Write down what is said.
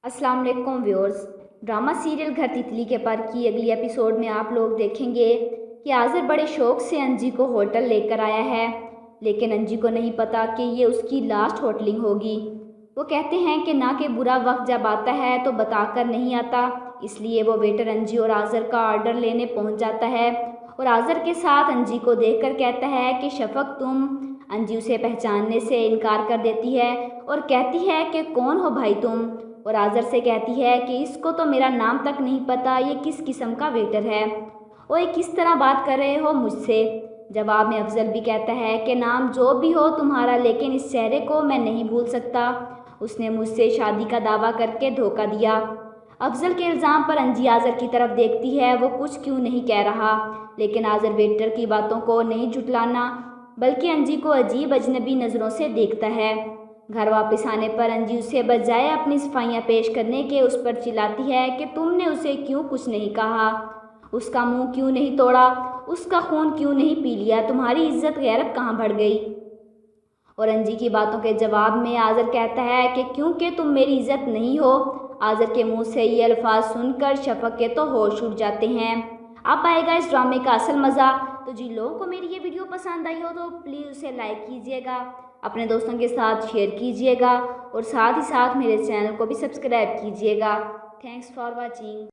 अस्सलाम वालेकुम viewers. Drama serial घर तितली के पर की अगली एपिसोड में आप लोग देखेंगे कि आज़र बड़े शौक से अंजी को होटल लेकर आया है, लेकिन अंजी को नहीं पता कि ये उसकी लास्ट होटलिंग होगी। वो कहते हैं कि ना कि बुरा वक्त जब आता है तो बताकर नहीं आता, इसलिए वो वेटर अंजी और आज़र का ऑर्डर लेने पहुंच जाता है और आज़र के साथ अंजी को देखकर कहता है कि शफक तुम। अंजी उसे पहचानने से इनकार कर देती है और कहती है कि कौन हो भाई तुम, और आज़र से कहती है कि इसको तो मेरा नाम तक नहीं पता, ये किस किस्म का वेटर है और ये किस तरह बात कर रहे हो मुझसे। जवाब में अफजल भी कहता है कि नाम जो भी हो तुम्हारा, लेकिन इस चेहरे को मैं नहीं भूल सकता, उसने मुझसे शादी का दावा करके धोखा दिया। अफजल के इल्ज़ाम पर अंजी आज़र की तरफ देखती है, वो कुछ क्यों नहीं कह रहा, लेकिन आज़र वेटर की बातों को नहीं झुटलाना बल्कि अंजी को अजीब अजनबी नज़रों से देखता है। घर वापस आने पर अंजी उसे बजाय अपनी सफाइयाँ पेश करने के उस पर चिल्लाती है कि तुमने उसे क्यों कुछ नहीं कहा, उसका मुंह क्यों नहीं तोड़ा, उसका खून क्यों नहीं पी लिया, तुम्हारी इज्जत गैरत कहाँ बढ़ गई। और अंजी की बातों के जवाब में आज़र कहता है कि क्योंकि तुम मेरी इज्जत नहीं हो। आज़र के मुंह से ये अल्फाज सुनकर शफक के तो होश उड़ जाते हैं। अब आएगा इस ड्रामे का असल मज़ा। तो जिन लोगों को मेरी ये वीडियो पसंद आई हो तो प्लीज़ उसे लाइक कीजिएगा, अपने दोस्तों के साथ शेयर कीजिएगा और साथ ही साथ मेरे चैनल को भी सब्सक्राइब कीजिएगा। Thanks for watching.